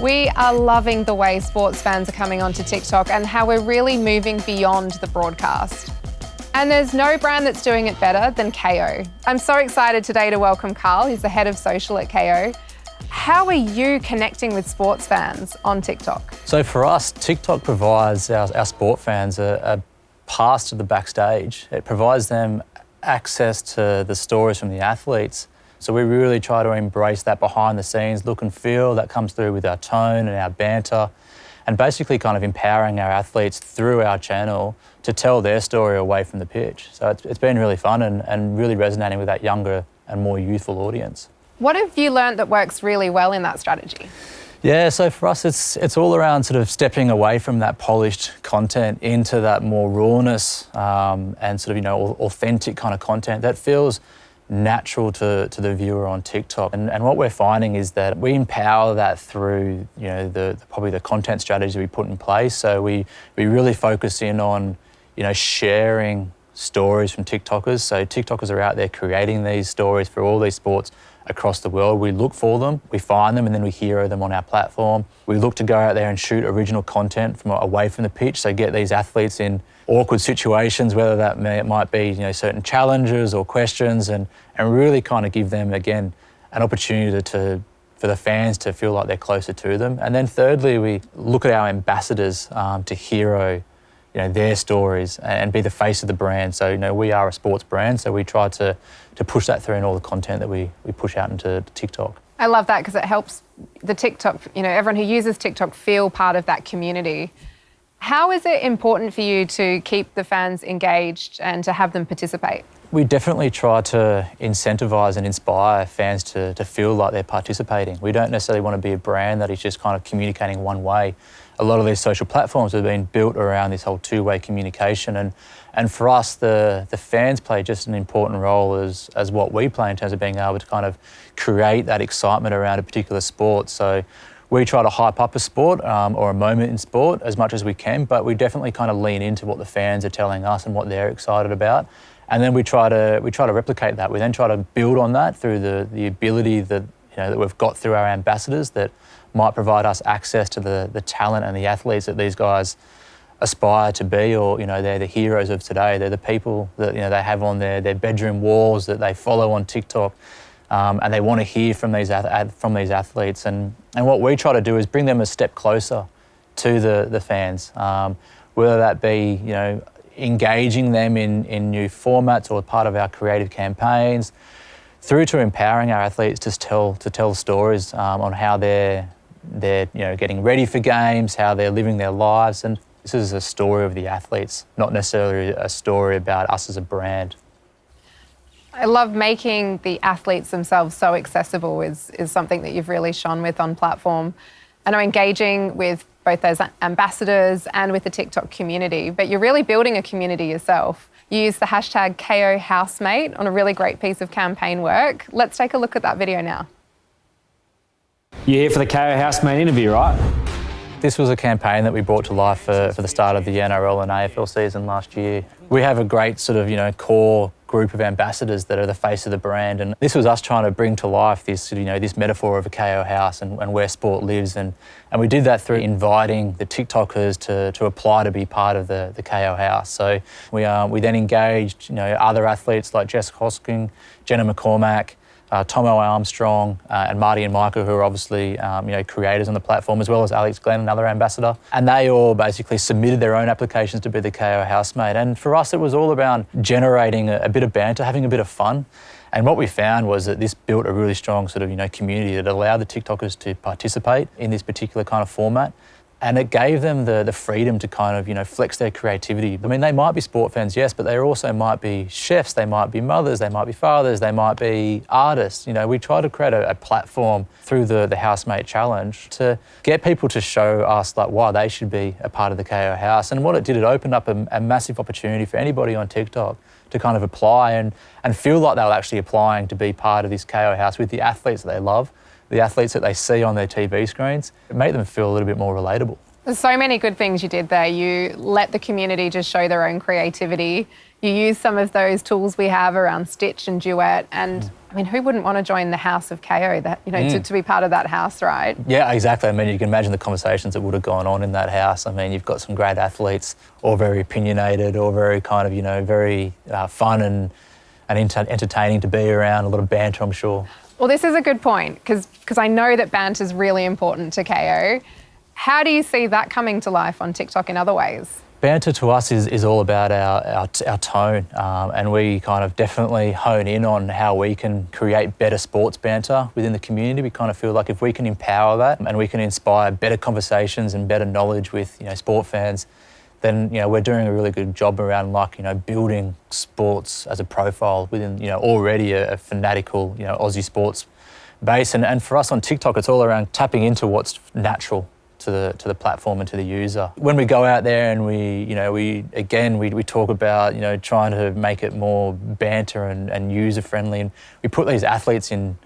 We are loving the way sports fans are coming onto TikTok and how we're really moving beyond the broadcast. And there's no brand that's doing it better than KO. I'm so excited today to welcome Carl. He's the head of social at KO. How are you connecting with sports fans on TikTok? So for us, TikTok provides our sport fans a pass to the backstage. It provides them access to the stories from the athletes. So we really try to embrace that behind the scenes look and feel that comes through with our tone and our banter, and basically kind of empowering our athletes through our channel to tell their story away from the pitch. So it's been really fun and really resonating with that younger and more youthful audience. What have you learned that works really well in that strategy? Yeah, so for us, it's all around sort of stepping away from that polished content into that more rawness and sort of, authentic kind of content that feels natural to the viewer on TikTok. And what we're finding is that we empower that through, probably the content strategy we put in place. So we really focus in on, sharing stories from TikTokers. So TikTokers are out there creating these stories for all these sports across the world. We look for them, we find them, and then we hero them on our platform. We look to go out there and shoot original content from away from the pitch, so get these athletes in awkward situations, whether that might be certain challenges or questions, and really kind of give them, again, an opportunity for the fans to feel like they're closer to them. And then thirdly, we look at our ambassadors to hero their stories and be the face of the brand. So, we are a sports brand, so we try to push that through in all the content that we push out into TikTok. I love that because it helps the TikTok, everyone who uses TikTok feel part of that community. How is it important for you to keep the fans engaged and to have them participate? We definitely try to incentivise and inspire fans to feel like they're participating. We don't necessarily want to be a brand that is just kind of communicating one way. A lot of these social platforms have been built around this whole two-way communication, and for us, the fans play just an important role as what we play in terms of being able to kind of create that excitement around a particular sport. So we try to hype up a sport or a moment in sport as much as we can, but we definitely kind of lean into what the fans are telling us and what they're excited about. And then we try to replicate that. We then try to build on that through the ability that that we've got through our ambassadors that might provide us access to the talent and the athletes that these guys aspire to be, or they're the heroes of today. They're the people that they have on their bedroom walls that they follow on TikTok, and they want to hear from these athletes. And what we try to do is bring them a step closer to the fans, whether that be engaging them in new formats or part of our creative campaigns, through to empowering our athletes to tell stories on how they're getting ready for games, how they're living their lives. And this is a story of the athletes, not necessarily a story about us as a brand. I love making the athletes themselves so accessible is something that you've really shone with on platform. And are engaging with both those ambassadors and with the TikTok community, but you're really building a community yourself. You use the hashtag KO Housemate on a really great piece of campaign work. Let's take a look at that video now. You're here for the KO Housemate interview, right? This was a campaign that we brought to life for the start of the NRL and AFL season last year. We have a great sort of, core group of ambassadors that are the face of the brand, and this was us trying to bring to life this, this metaphor of a KO house and where sport lives, and we did that through inviting the TikTokers to apply to be part of the KO house. So we then engaged, other athletes like Jess Hosking, Jenna McCormack, Tomo Armstrong and Marty and Michael, who are obviously creators on the platform, as well as Alex Glenn, another ambassador. And they all basically submitted their own applications to be the KO housemate. And for us, it was all about generating a bit of banter, having a bit of fun. And what we found was that this built a really strong sort of community that allowed the TikTokers to participate in this particular kind of format. And it gave them the freedom to kind of, flex their creativity. I mean, they might be sport fans, yes, but they also might be chefs, they might be mothers, they might be fathers, they might be artists. We try to create a platform through the Housemate Challenge to get people to show us why they should be a part of the KO House. And what it did, it opened up a massive opportunity for anybody on TikTok to kind of apply and feel like they were actually applying to be part of this KO House with the athletes that they love, the athletes that they see on their TV screens. It made them feel a little bit more relatable. There's so many good things you did there. You let the community just show their own creativity. You use some of those tools we have around Stitch and Duet. And I mean, who wouldn't want to join the house of KO, that, you know, to be part of that house, right? Yeah, exactly. I mean, you can imagine the conversations that would have gone on in that house. I mean, you've got some great athletes, all very opinionated, all very kind of, you know, very fun and entertaining to be around, a lot of banter, I'm sure. Well, this is a good point, because I know that banter is really important to KO. How do you see that coming to life on TikTok in other ways? Banter to us is all about our tone, and we kind of definitely hone in on how we can create better sports banter within the community. We kind of feel like if we can empower that and we can inspire better conversations and better knowledge with, you know, sport fans, then, you know, we're doing a really good job around, like, you know, building sports as a profile within, you know, already a fanatical, you know, Aussie sports base. And for us on TikTok, it's all around tapping into what's natural to the platform and to the user. When we go out there and we talk about, you know, trying to make it more banter and user friendly, and we put these athletes in,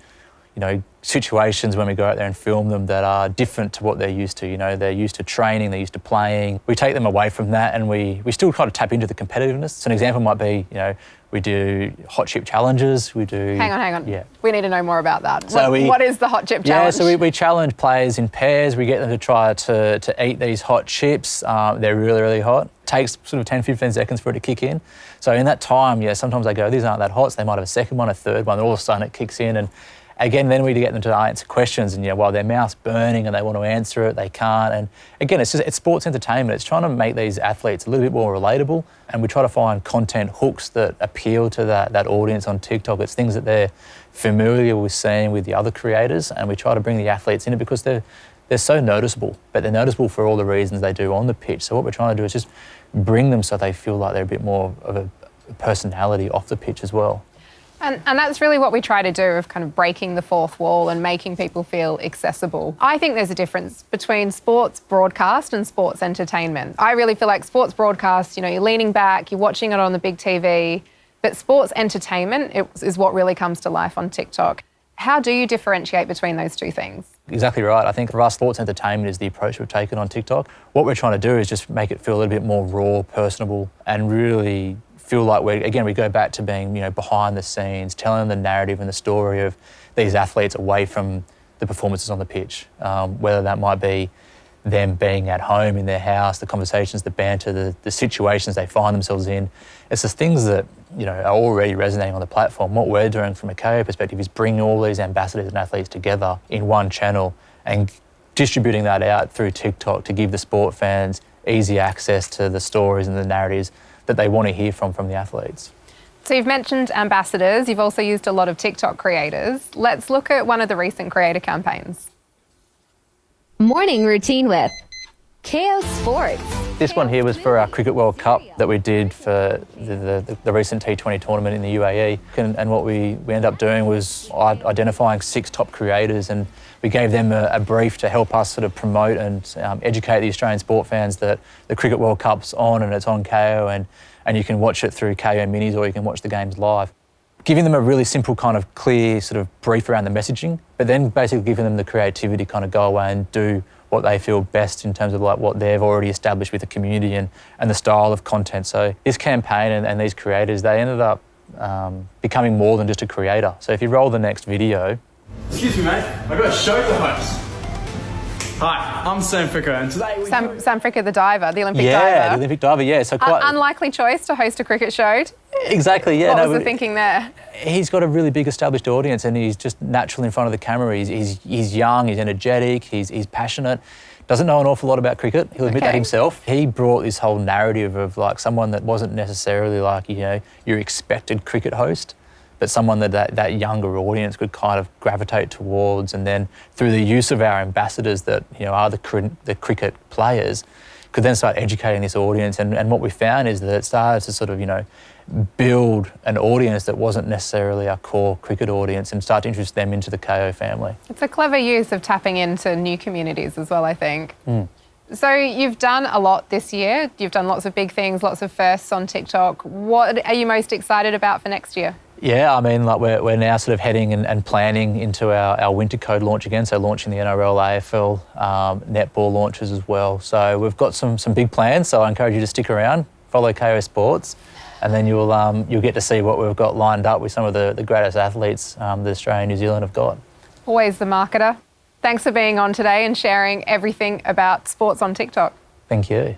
you know, situations when we go out there and film them that are different to what they're used to. You know, they're used to training, they're used to playing. We take them away from that and we still kind of tap into the competitiveness. So an example might be, you know, we do hot chip challenges. We do. Hang on. Yeah. We need to know more about that. So what is the hot chip challenge? Yeah, so we challenge players in pairs. We get them to try to eat these hot chips. They're really, really hot. Takes sort of 10, 15 seconds for it to kick in. So in that time, yeah, sometimes they go, these aren't that hot. So they might have a second one, a third one. All of a sudden it kicks in. And again, then we get them to answer questions, and, you know, while their mouth's burning and they want to answer it, they can't. And again, it's sports entertainment. It's trying to make these athletes a little bit more relatable, and we try to find content hooks that appeal to that audience on TikTok. It's things that they're familiar with seeing with the other creators, and we try to bring the athletes in it because they're so noticeable, but they're noticeable for all the reasons they do on the pitch. So what we're trying to do is just bring them so they feel like they're a bit more of a personality off the pitch as well. And that's really what we try to do, of kind of breaking the fourth wall and making people feel accessible. I think there's a difference between sports broadcast and sports entertainment. I really feel like sports broadcast, you know, you're leaning back, you're watching it on the big TV, but sports entertainment is what really comes to life on TikTok. How do you differentiate between those two things? Exactly right. I think for us, sports entertainment is the approach we've taken on TikTok. What we're trying to do is just make it feel a little bit more raw, personable, and really feel like we go back to being, you know, behind the scenes, telling the narrative and the story of these athletes away from the performances on the pitch, whether that might be them being at home in their house, the conversations, the banter, the situations they find themselves in. It's the things that, you know, are already resonating on the platform. What we're doing from a KO perspective is bringing all these ambassadors and athletes together in one channel and distributing that out through TikTok to give the sport fans easy access to the stories and the narratives that they want to hear from the athletes. So you've mentioned ambassadors, you've also used a lot of TikTok creators. Let's look at one of the recent creator campaigns. Morning routine with KO Sports. This one here was for our Cricket World Cup that we did for the recent T20 tournament in the UAE. And what we ended up doing was identifying 6 top creators, and we gave them a brief to help us sort of promote and educate the Australian sport fans that the Cricket World Cup's on, and it's on KO, and you can watch it through KO Minis or you can watch the games live. Giving them a really simple kind of clear sort of brief around the messaging, but then basically giving them the creativity to kind of go away and do what they feel best in terms of like what they've already established with the community and the style of content. So this campaign and these creators, they ended up becoming more than just a creator. So if you roll the next video. Excuse me, mate. I've got a show to host. Hi, I'm Sam Fricker, and today we... Sam Fricker, the diver, the Olympic diver. Yeah, the Olympic diver, yeah. So quite... unlikely choice to host a cricket show. Exactly, yeah. What was the thinking there? He's got a really big established audience and he's just natural in front of the camera. He's young, he's energetic, he's passionate. Doesn't know an awful lot about cricket, he'll admit that himself. He brought this whole narrative of like someone that wasn't necessarily like, you know, your expected cricket host, but someone that younger audience could kind of gravitate towards, and then through the use of our ambassadors that, you know, are the cricket players, could then start educating this audience. And what we found is that it started to sort of, you know, build an audience that wasn't necessarily our core cricket audience and start to introduce them into the KO family. It's a clever use of tapping into new communities as well, I think. So you've done a lot this year. You've done lots of big things, lots of firsts on TikTok. What are you most excited about for next year? Yeah, I mean, like we're now sort of heading and planning into our winter code launch again, so launching the NRL, AFL, netball launches as well. So we've got some big plans, so I encourage you to stick around, follow KO Sports. and then you'll get to see what we've got lined up with some of the greatest athletes that Australia and New Zealand have got. Always the marketer. Thanks for being on today and sharing everything about sports on TikTok. Thank you.